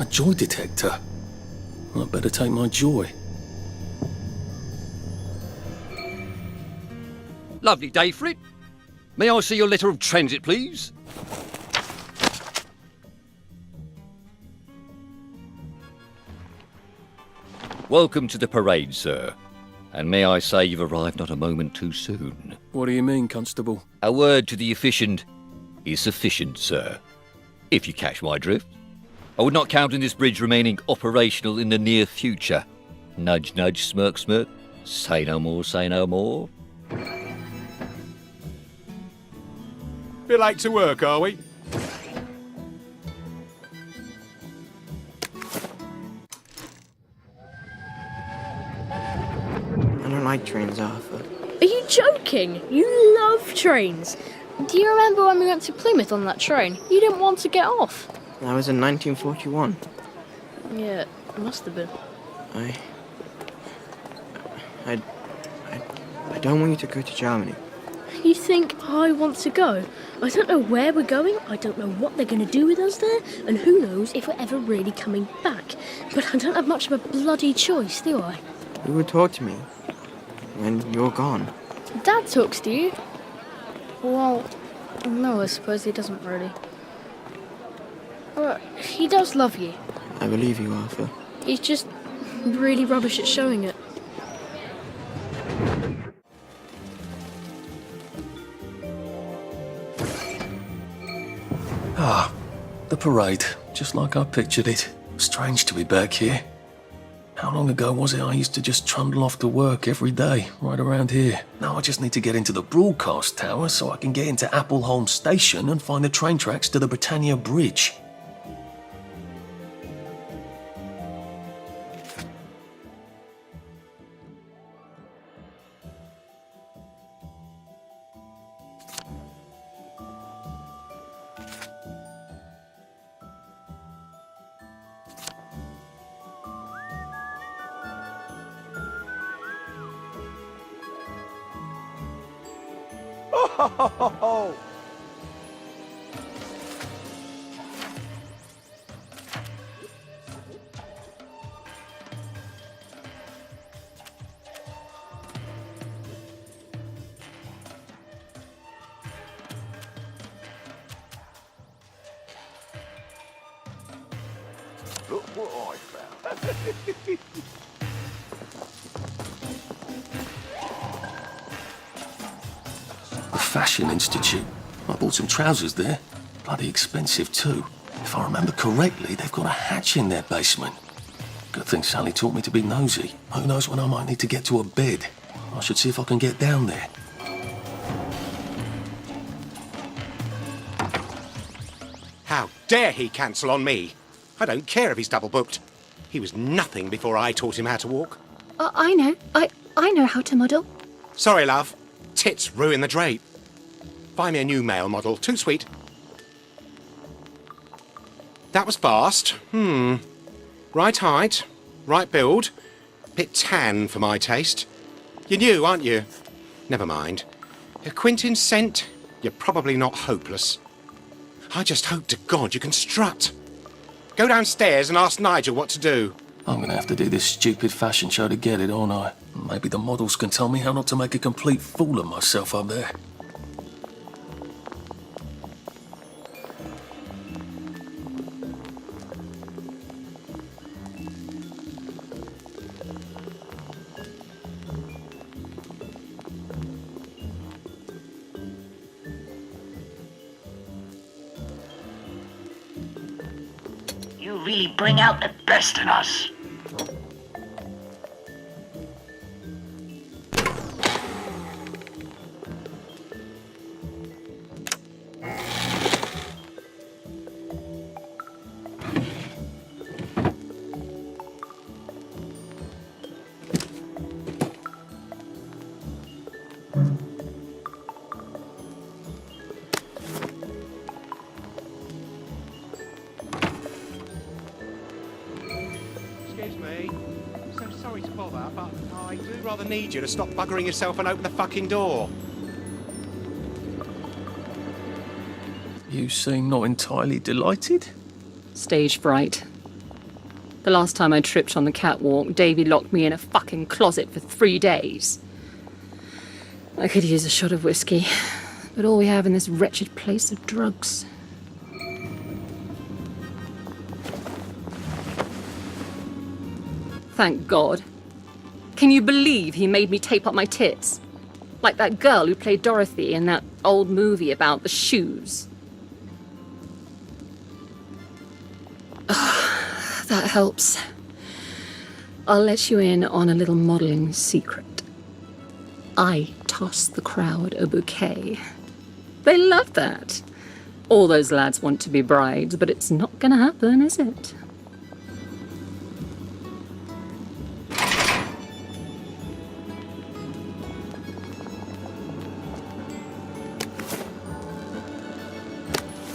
A joy detector. I better take my joy. Lovely day for it. May I see your letter of transit, please? Welcome to the parade, sir. And may I say you've arrived not a moment too soon. What do you mean, Constable? A word to the efficient is sufficient, sir. If you catch my drift. I would not count on this bridge remaining operational in the near future. Nudge, nudge, smirk, smirk. Say no more, say no more. Bit late to work, are we? I don't like trains, Arthur. Are you joking? You love trains. Do you remember when we went to Plymouth on that train? You didn't want to get off. That was in 1941. Yeah, it must have been. I don't want you to go to Germany. You think I want to go? I don't know where we're going, I don't know what they're going to do with us there, and who knows if we're ever really coming back. But I don't have much of a bloody choice, do I? You would talk to me when you're gone. Dad talks to you? Well, no, I suppose he doesn't really. Well, he does love you. I believe you, Arthur. He's just really rubbish at showing it. Ah, the parade, just like I pictured it. Strange to be back here. How long ago was it I used to just trundle off to work every day, right around here? Now I just need to get into the broadcast tower so I can get into Appleholm Station and find the train tracks to the Britannia Bridge. Oh! Look what I found. Fashion Institute. I bought some trousers there. Bloody expensive too. If I remember correctly, they've got a hatch in their basement. Good thing Sally taught me to be nosy. Who knows when I might need to get to a bed. I should see if I can get down there. How dare he cancel on me? I don't care if he's double booked. He was nothing before I taught him how to walk. I know. I know how to model. Sorry, love. Tits ruin the drape. Buy me a new male model. Too sweet. That was fast. Right height, right build. Bit tan for my taste. You're new, aren't you? Never mind. A Quintin scent, you're probably not hopeless. I just hope to God you can strut. Go downstairs and ask Nigel what to do. I'm gonna have to do this stupid fashion show to get it, aren't I? Maybe the models can tell me how not to make a complete fool of myself up there. You really bring out the best in us. Excuse me. So sorry to bother, but I do rather need you to stop buggering yourself and open the fucking door. You seem not entirely delighted? Stage fright. The last time I tripped on the catwalk, Davy locked me in a fucking closet for 3 days. I could use a shot of whiskey, but all we have in this wretched place are drugs. Thank God. Can you believe he made me tape up my tits? Like that girl who played Dorothy in that old movie about the shoes. That helps. I'll let you in on a little modelling secret. I tossed the crowd a bouquet. They love that. All those lads want to be brides, but it's not gonna happen, is it?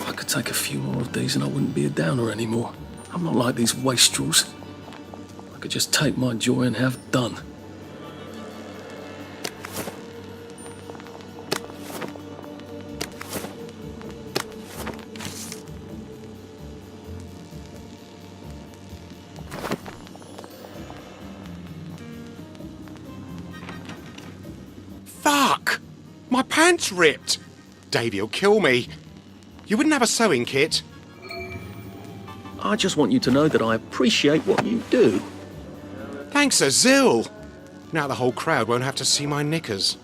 I could take a few more of these and I wouldn't be a downer anymore. I'm not like these wastrels. I could just take my joy and have done. Fuck! My pants ripped! Davy'll kill me. You wouldn't have a sewing kit? I just want you to know that I appreciate what you do. Thanks a zill. Now the whole crowd won't have to see my knickers.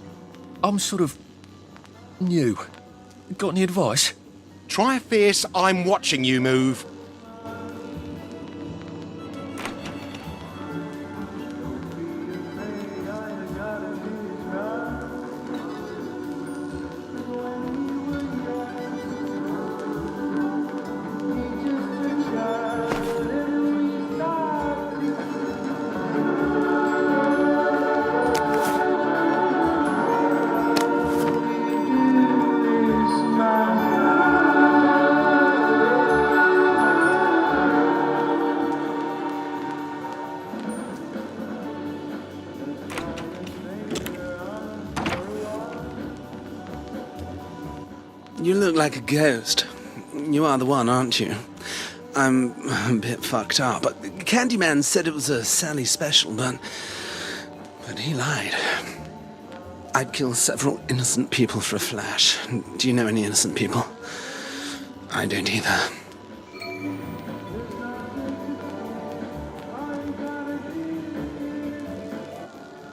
I'm sort of new. Got any advice? Try a fierce I'm watching you move. You look like a ghost. You are the one, aren't you? I'm a bit fucked up. Candyman said it was a Sally special, but he lied. I'd kill several innocent people for a flash. Do you know any innocent people? I don't either.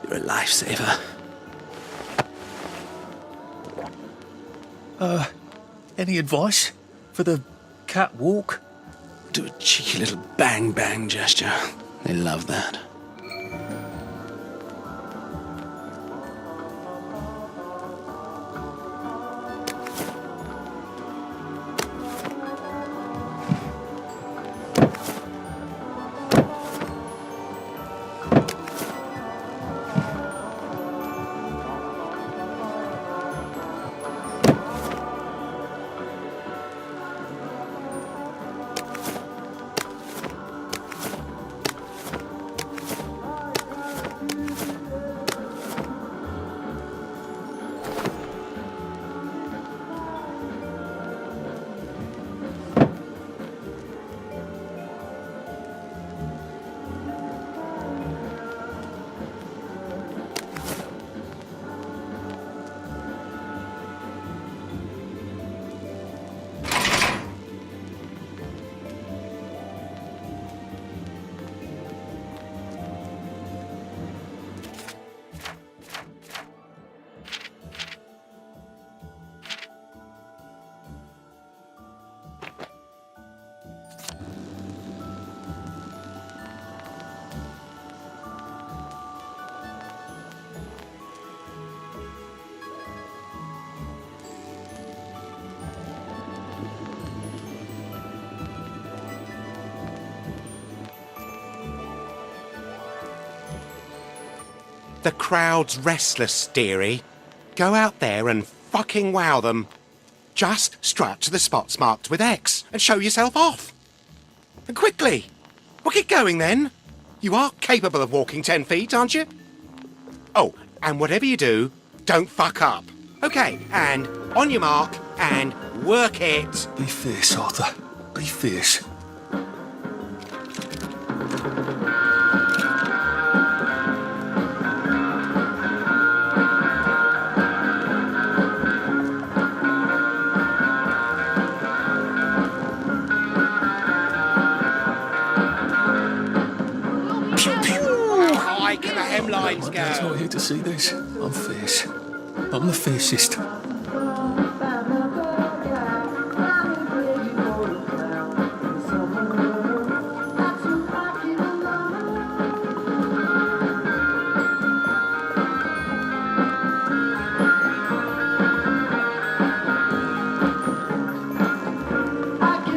You're a lifesaver. Any advice for the catwalk? Do a cheeky little bang-bang gesture. They love that. The crowd's restless, dearie. Go out there and fucking wow them. Just strut to the spots marked with X and show yourself off. And quickly. Well, get going then. You are capable of walking 10 feet, aren't you? Oh, and whatever you do, don't fuck up. Okay, and on your mark, and work it. Be fierce, Arthur. Be fierce. lines My dad's not go. here to see this. I'm fierce. I'm the fiercest.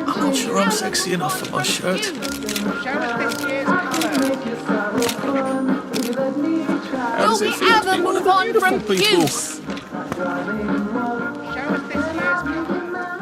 I'm not sure I'm sexy enough for my shirt. Show us this year's colours. How does it feel to be one of the beautiful people? Show us this year's colours.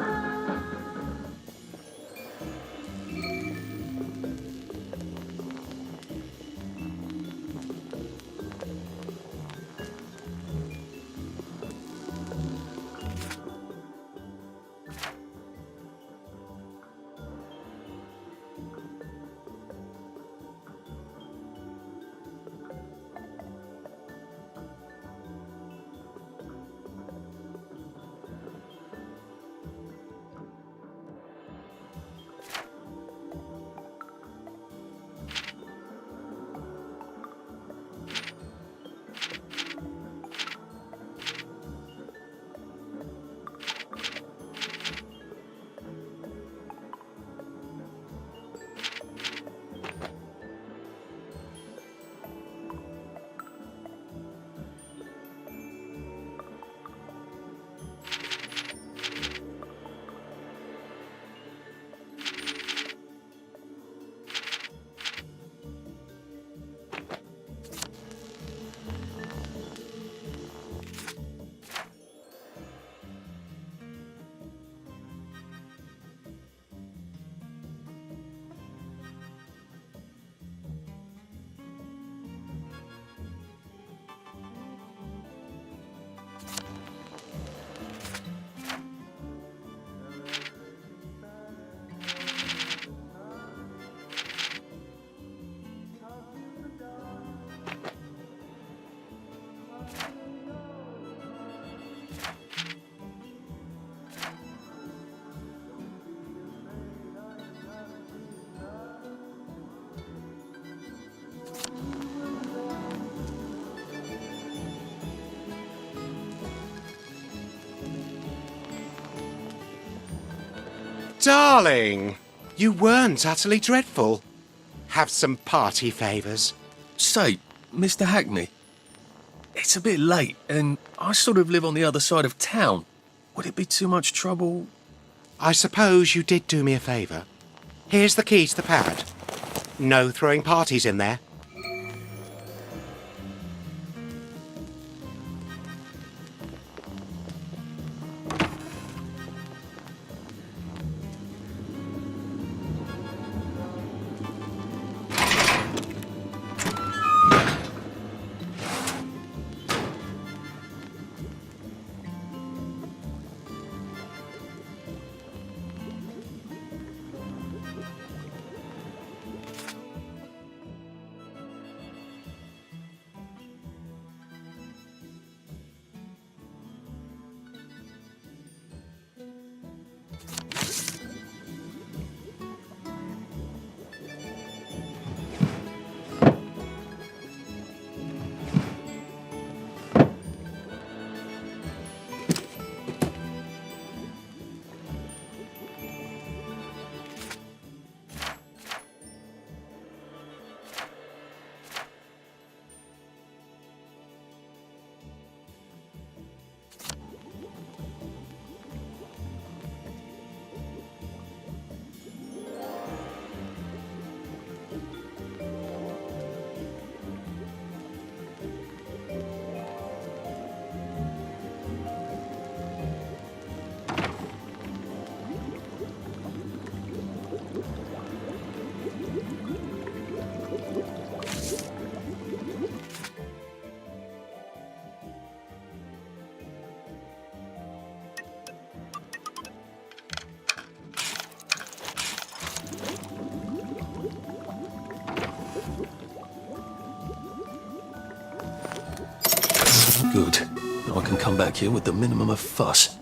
Darling, you weren't utterly dreadful. Have some party favours. Say, Mr. Hackney, it's a bit late, and I sort of live on the other side of town. Would it be too much trouble? I suppose you did do me a favour. Here's the key to the pad. No throwing parties in there. Good. Now I can come back here with the minimum of fuss.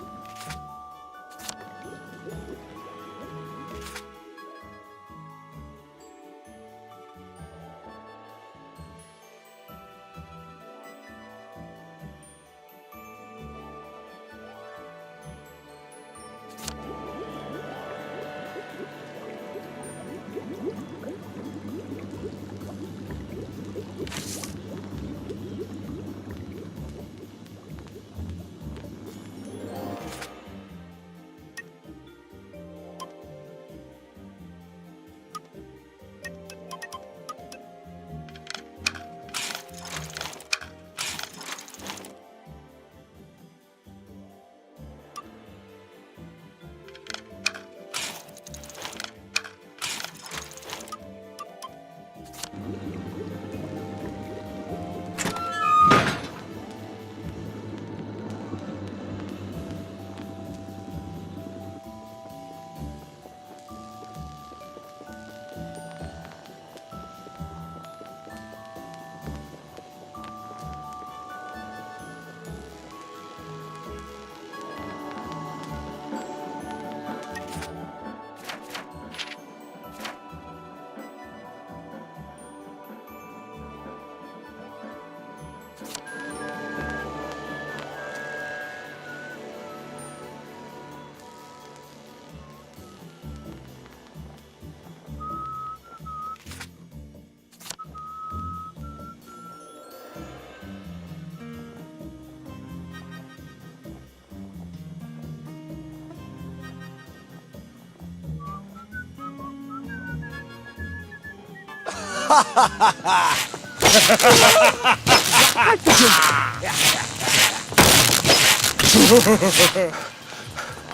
Where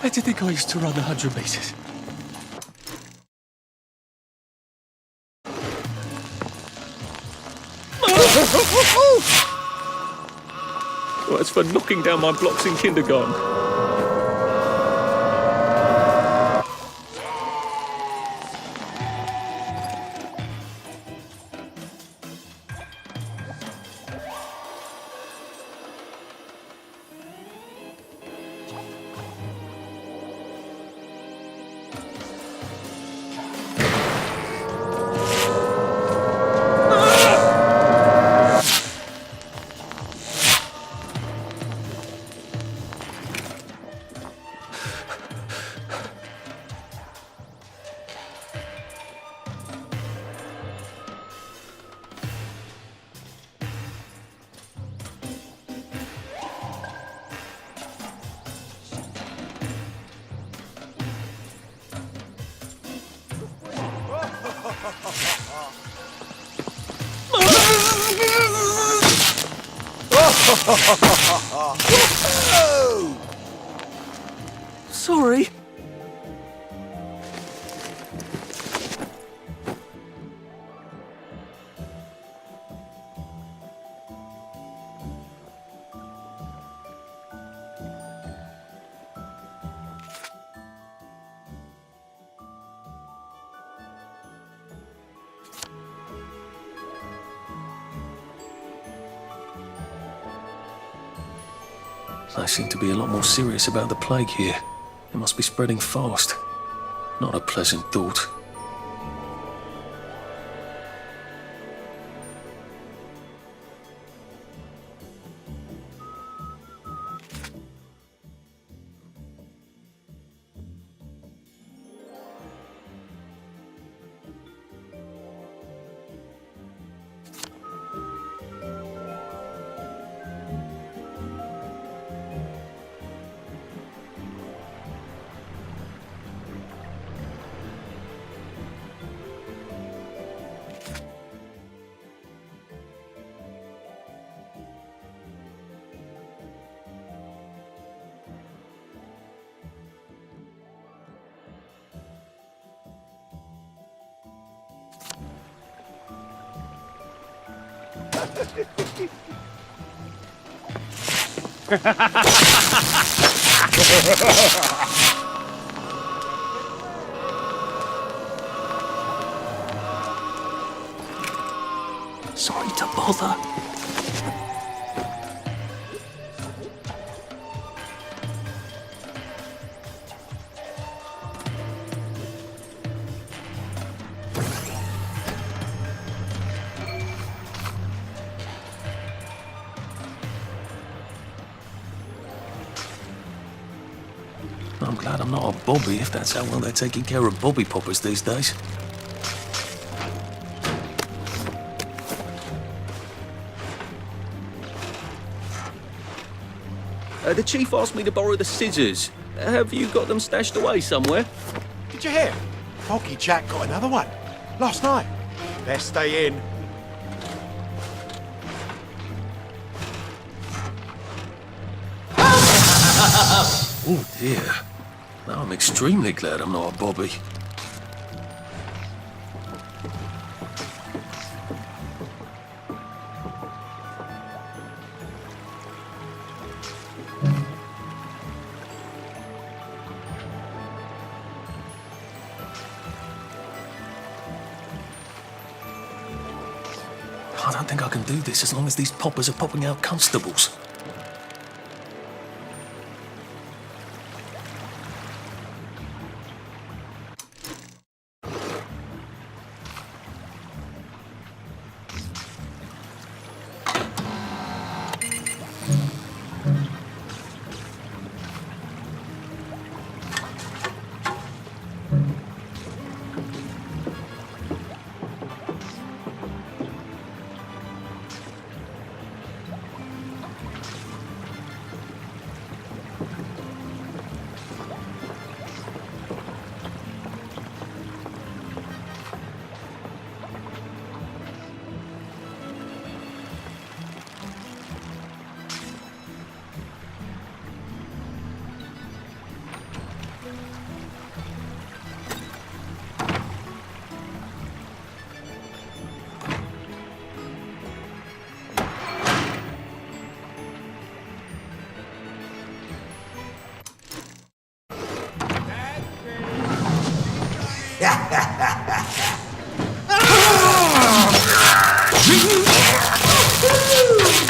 do you think I used to run 100 metres? Well, that's for knocking down my blocks in kindergarten. Sorry. They seem to be a lot more serious about the plague here. It must be spreading fast. Not a pleasant thought. Sorry to bother. I'm glad I'm not a bobby if that's how well they're taking care of bobby poppers these days. The chief asked me to borrow the scissors. Have you got them stashed away somewhere? Did you hear? Foggy Jack got another one. Last night. Best stay in. Oh dear. Now I'm extremely glad I'm not a bobby. I don't think I can do this as long as these poppers are popping out constables.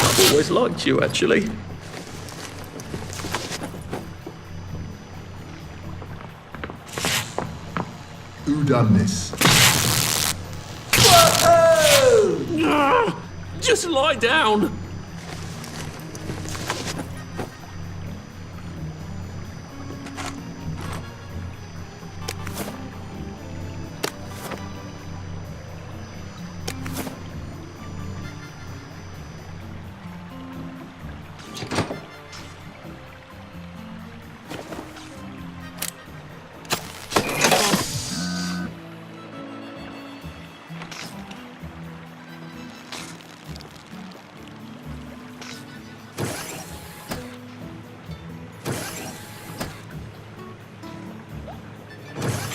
I've always liked you, actually. Who done this? Just lie down.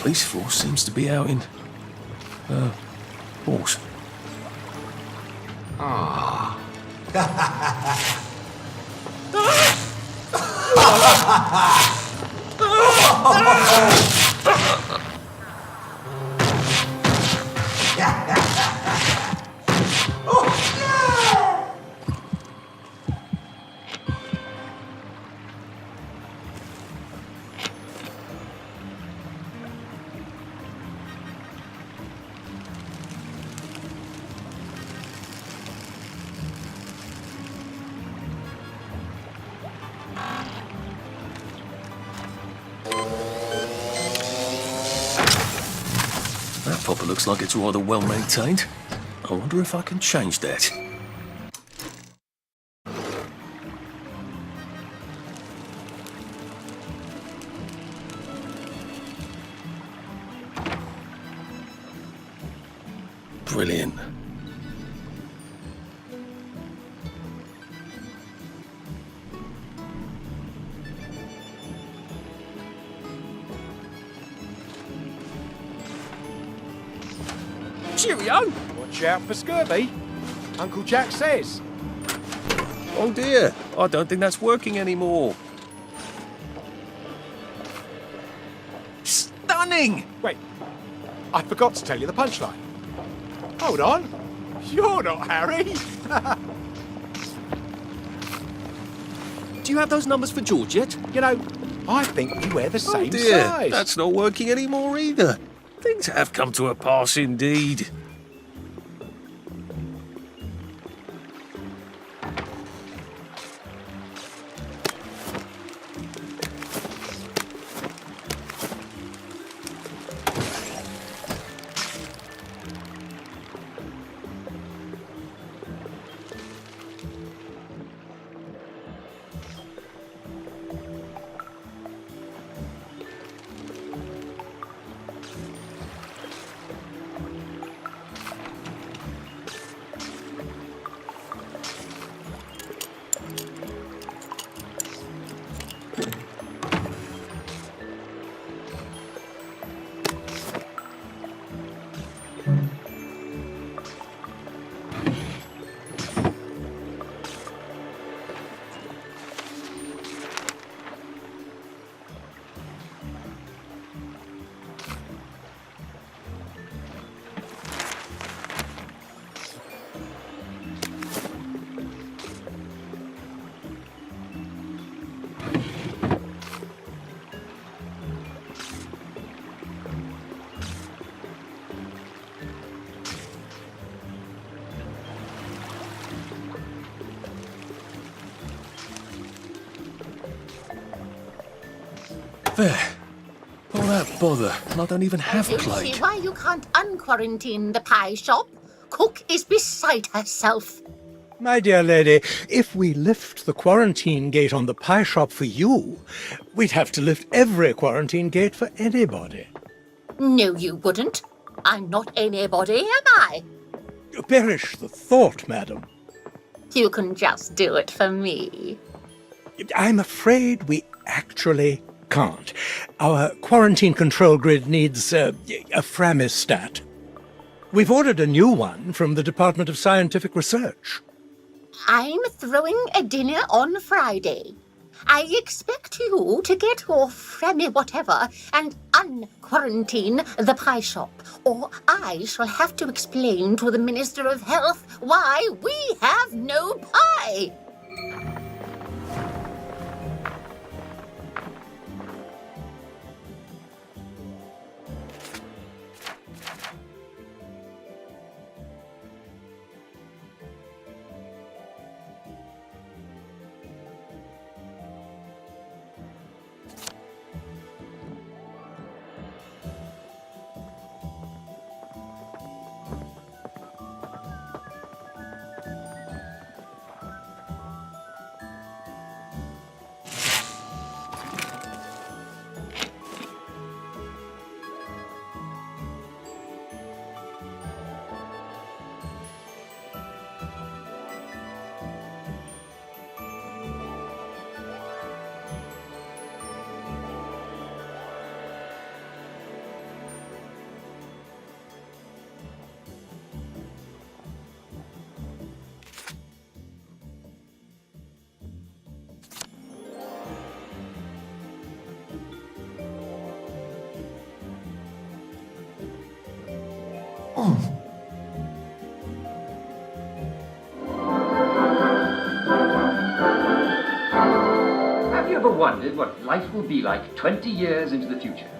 Police force seems to be out in force. That popper looks like it's rather well maintained. I wonder if I can change that. Brilliant. Cheerio! Watch out for scurvy. Uncle Jack says. Oh dear, I don't think that's working anymore. Stunning! Wait, I forgot to tell you the punchline. Hold on. You're not Harry. Do you have those numbers for George yet? You know, I think we wear the same Oh dear, size. that's not working anymore either. Things have come to a pass indeed. There. All that bother, and I don't even have I don't plague. see why you can't unquarantine the pie shop. Cook is beside herself. My dear lady, if we lift the quarantine gate on the pie shop for you, we'd have to lift every quarantine gate for anybody. No, you wouldn't. I'm not anybody, am I? Perish the thought, madam. You can just do it for me. I'm afraid we actually can't. Our quarantine control grid needs a Framistat. We've ordered a new one from the Department of Scientific Research. I'm throwing a dinner on Friday. I expect you to get your whatever and unquarantine the pie shop, or I shall have to explain to the Minister of Health why we have no pie. Have you ever wondered what life will be like 20 years into the future?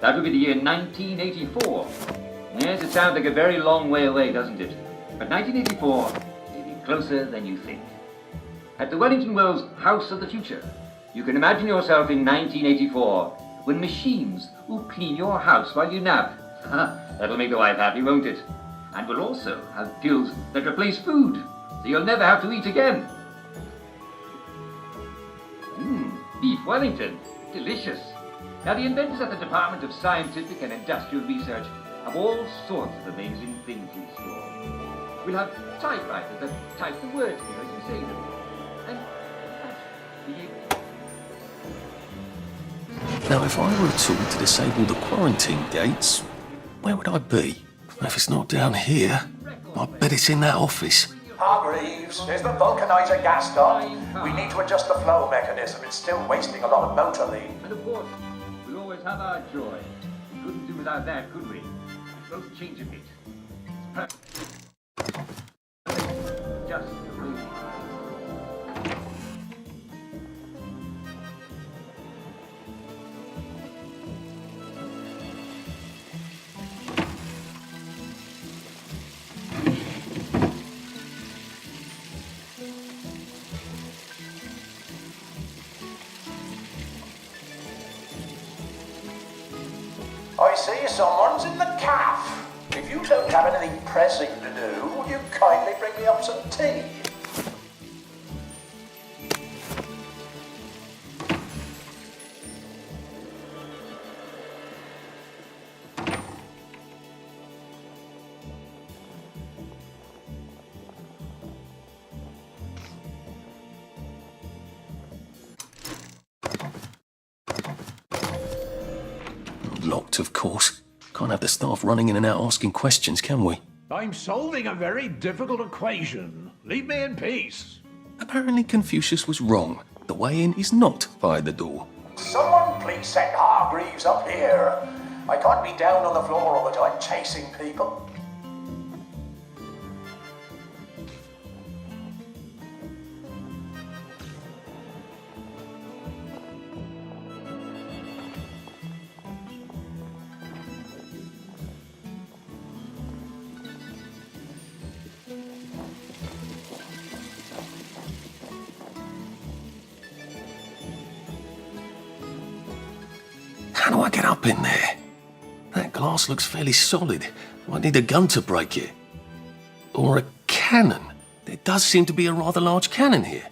That would be the year 1984. Yes, it sounds like a very long way away, doesn't it? But 1984 may be closer than you think. At the Wellington Wells House of the Future, you can imagine yourself in 1984 when machines will clean your house while you nap. That'll make the wife happy, won't it? And we'll also have pills that replace food, so you'll never have to eat again. Beef Wellington, delicious. Now the inventors at the Department of Scientific and Industrial Research have all sorts of amazing things in store. We'll have typewriters that type the words here as you say them. And be able Now, if I were a tool to disable the quarantine gates, where would I be? If it's not down here, I bet it's in that office. Hargreaves, is the vulcanizer gassed up? We need to adjust the flow mechanism. It's still wasting a lot of motor lead. And of course, we'll always have our joy. We couldn't do without that, could we? Both change a bit. Just the way. I see someone's in the caff. If you don't have anything pressing to do, would you kindly bring me up some tea? Locked, of course. Can't have the staff running in and out asking questions, can we? I'm solving a very difficult equation. Leave me in peace. Apparently Confucius was wrong. The way in is not via the door. Someone please send Hargreaves up here. I can't be down on the floor all the time chasing people. How do I get up in there? That glass looks fairly solid. Might need a gun to break it. Or a cannon. There does seem to be a rather large cannon here.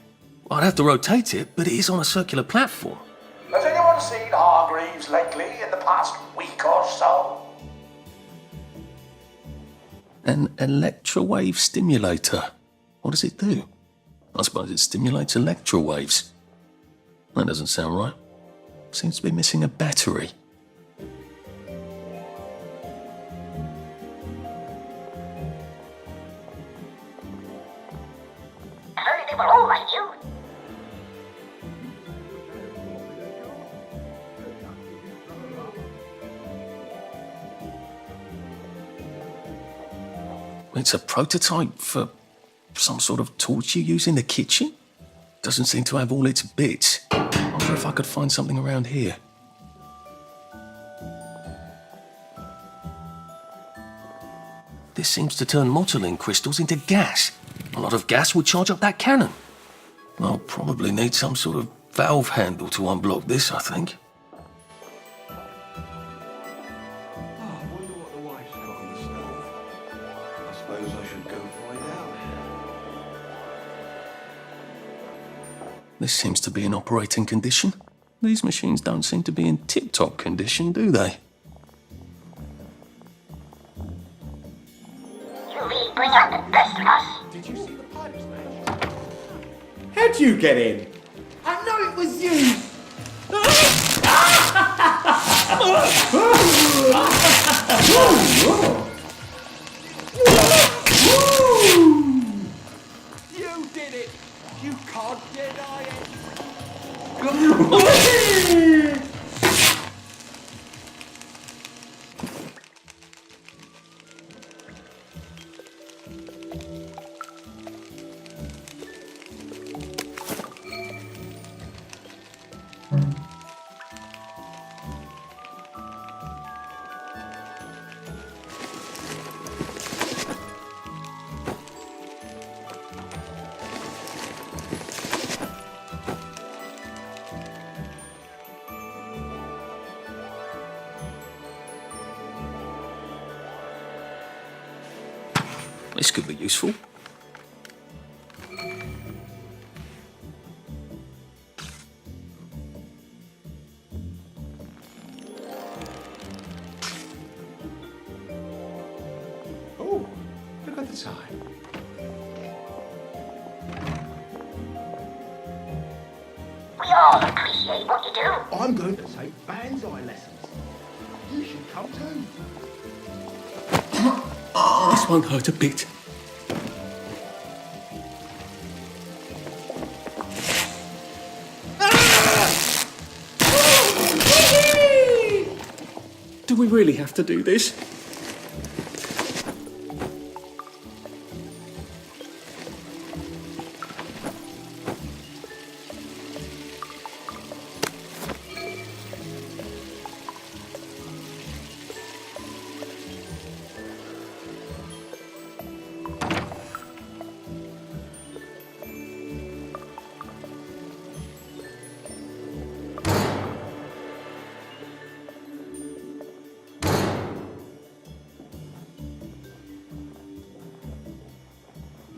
I'd have to rotate it, but it is on a circular platform. Has anyone seen Hargreaves lately in the past week or so? An electrowave stimulator. What does it do? I suppose it stimulates electrowaves. That doesn't sound right. Seems to be missing a battery. They were all like you. It's a prototype for some sort of torch you use in the kitchen. Doesn't seem to have all its bits. Wonder if I could find something around here. This seems to turn modeling crystals into gas. A lot of gas would charge up that cannon. I'll probably need some sort of valve handle to unblock this, I think. This seems to be in operating condition. These machines don't seem to be in tip-top condition, do they? Did you see the pipes, mate? How'd you get in? I know it was you! You did it! You can't deny it! This could be useful. Oh, look at the time. We all appreciate what you do. I'm going to take band's eye lessons. You should come too. This won't hurt a bit. Do we really have to do this?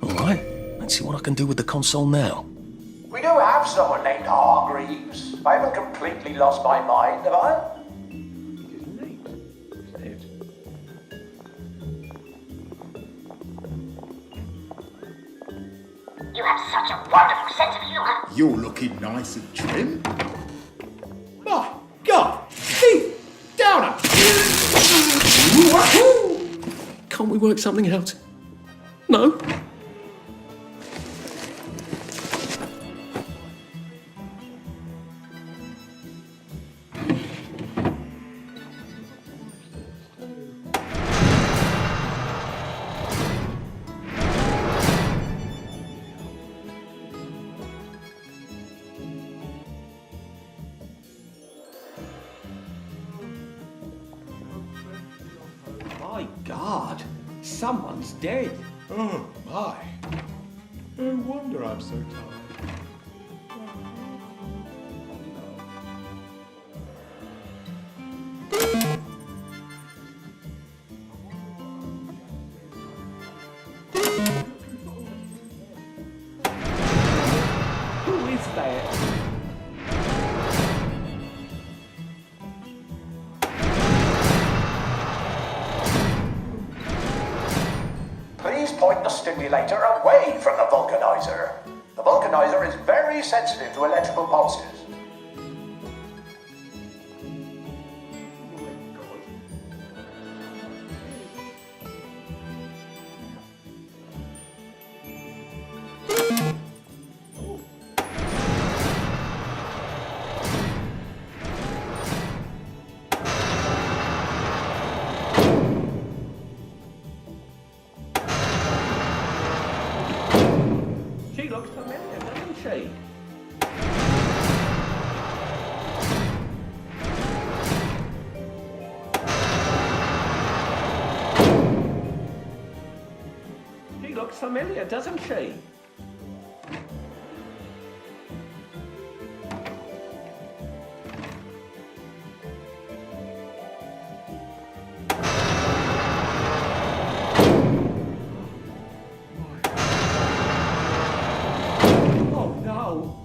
Alright, let's see what I can do with the console now. We do have someone named Hargreaves. I haven't completely lost my mind, have I? You have such a wonderful sense of humour. You're looking nice and trim. My God! Steve! Downer! Can't we work something out? No? My God, someone's dead. Oh, my. No wonder I'm so tired. Who is that? Please point the stimulator away from the vulcanizer. The vulcanizer is very sensitive to electrical pulses. looks familiar, doesn't she? She looks familiar, doesn't she? Oh no!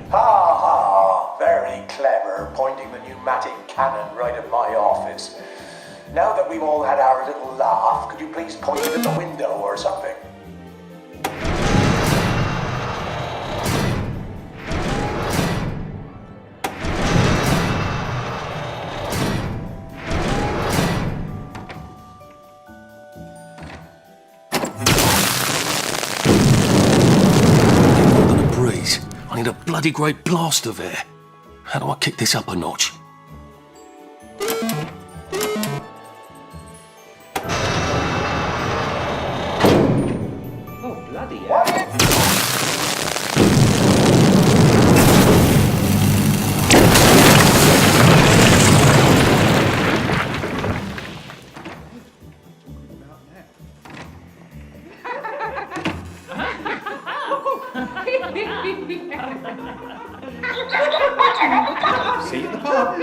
Ha ha! Very clever, pointing the pneumatic cannon right at my office. Now that we've all had our little laugh, could you please point it at the window or something? More than a breeze. I need a bloody great blast of air. How do I kick this up a notch? Oh, bloody hell. See you at the pub.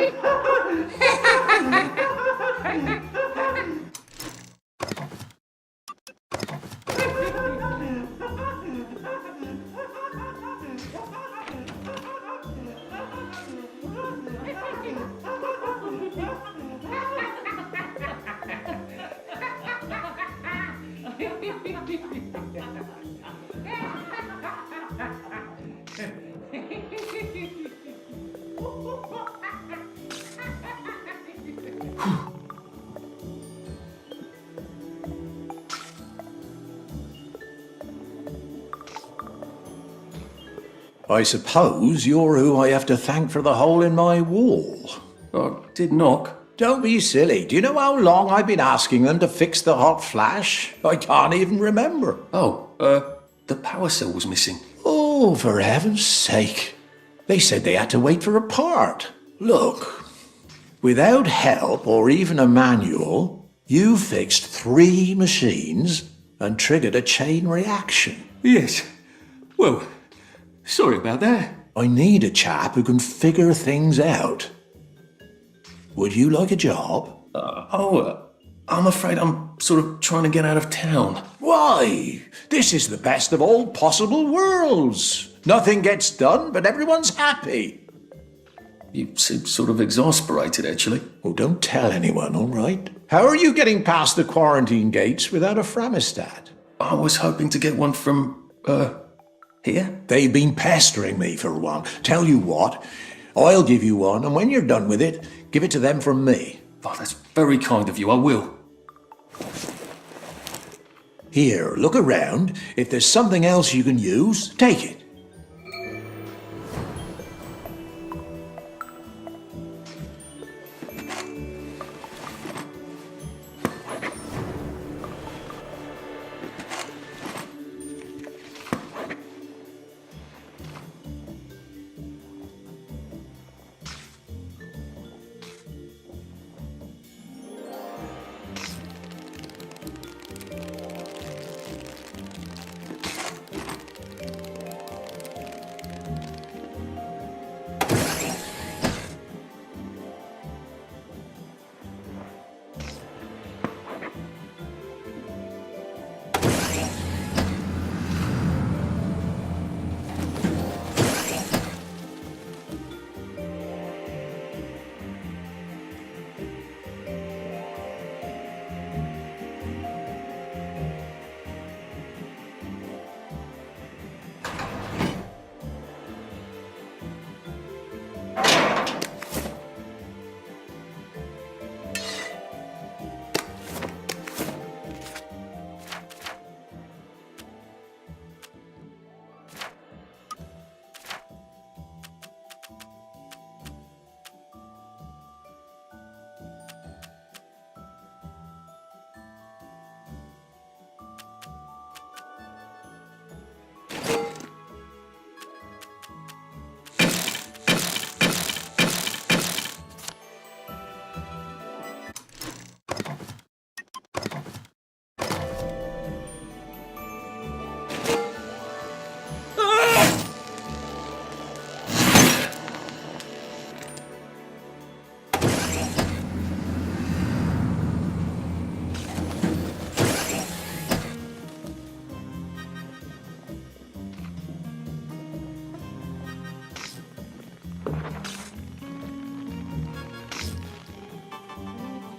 I suppose you're who I have to thank for the hole in my wall. I did knock. Don't be silly. Do you know how long I've been asking them to fix the hot flash? I can't even remember. Oh, the power cell was missing. Oh, for heaven's sake. They said they had to wait for a part. Look, without help or even a manual, you fixed 3 machines and triggered a chain reaction. Yes. Well, sorry about that. I need a chap who can figure things out. Would you like a job? I'm afraid I'm sort of trying to get out of town. Why? This is the best of all possible worlds. Nothing gets done, but everyone's happy. You seem sort of exasperated, actually. Oh, don't tell anyone, all right? How are you getting past the quarantine gates without a Framistat? I was hoping to get one from, here? They've been pestering me for one. Tell you what, I'll give you one, and when you're done with it, give it to them from me. Oh, that's very kind of you, I will. Here, look around. If there's something else you can use, take it.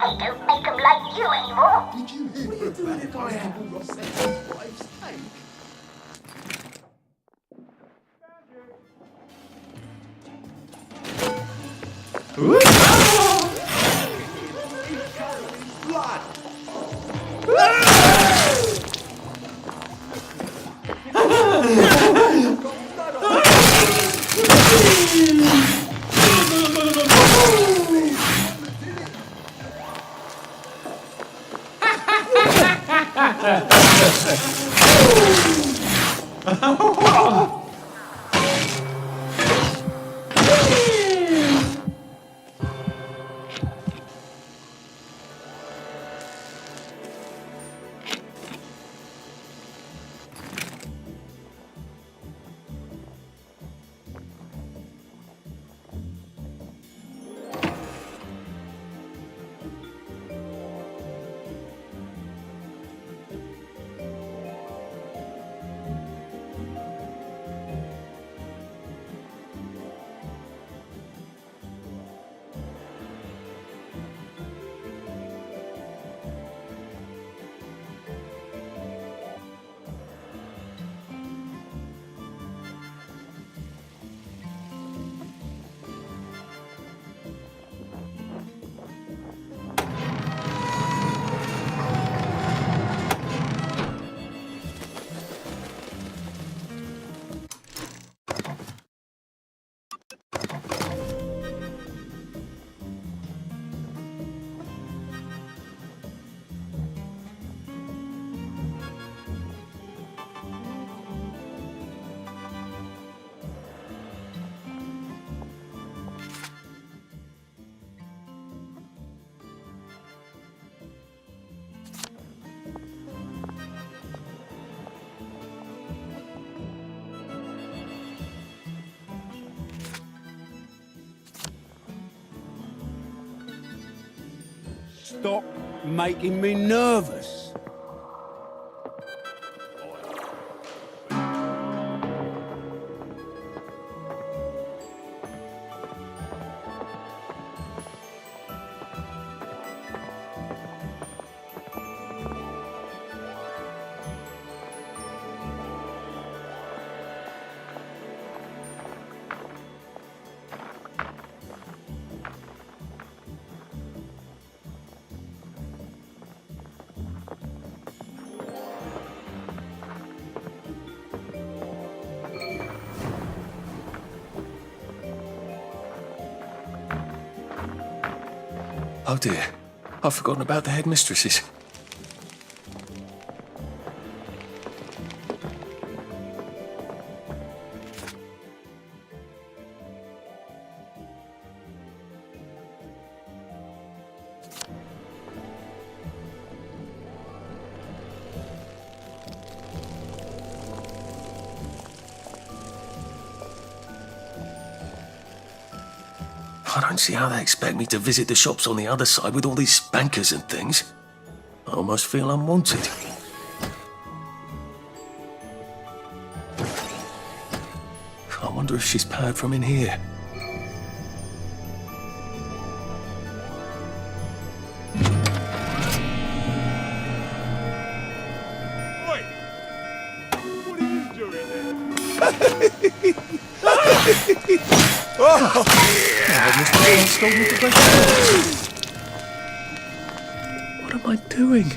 They don't make them like you anymore. Did you hear the guy handled Ross Saint's wife's tank? Stop making me nervous. Oh dear, I've forgotten about the headmistresses. I don't see how they expect me to visit the shops on the other side with all these spankers and things. I almost feel unwanted. I wonder if she's powered from in here. What are you doing there? What am I doing?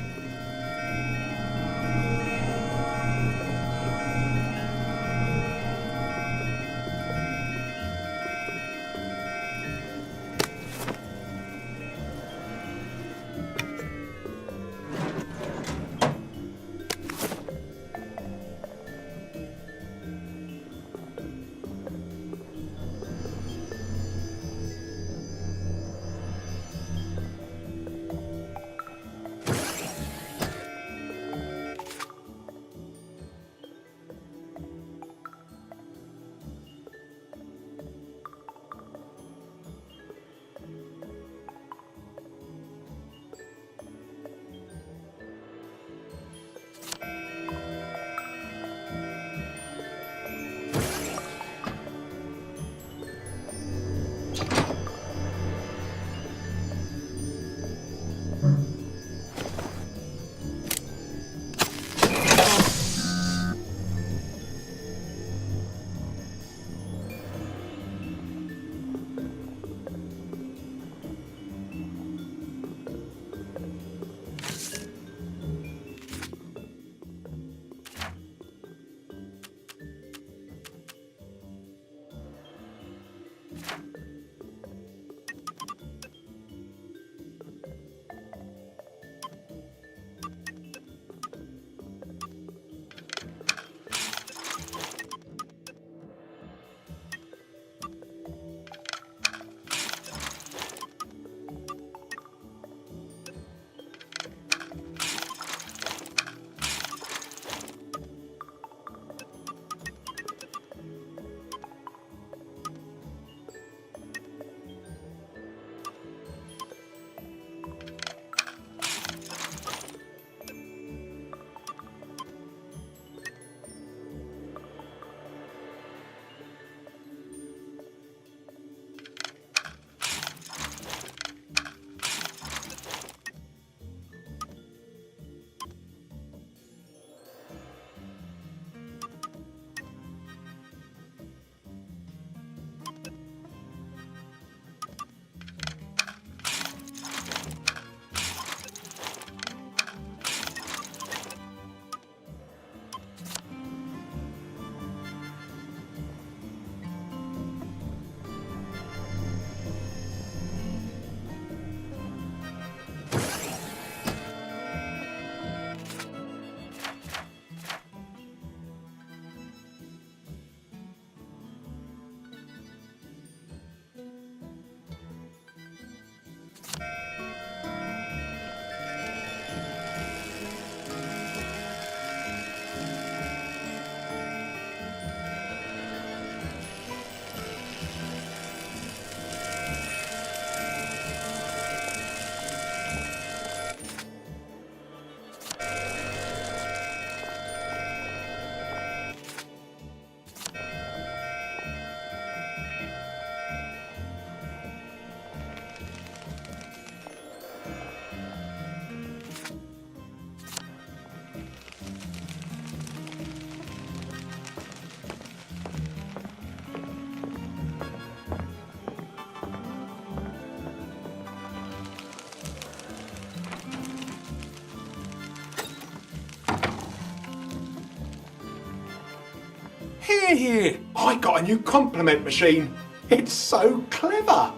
here. I got a new compliment machine. It's so clever.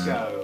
Go.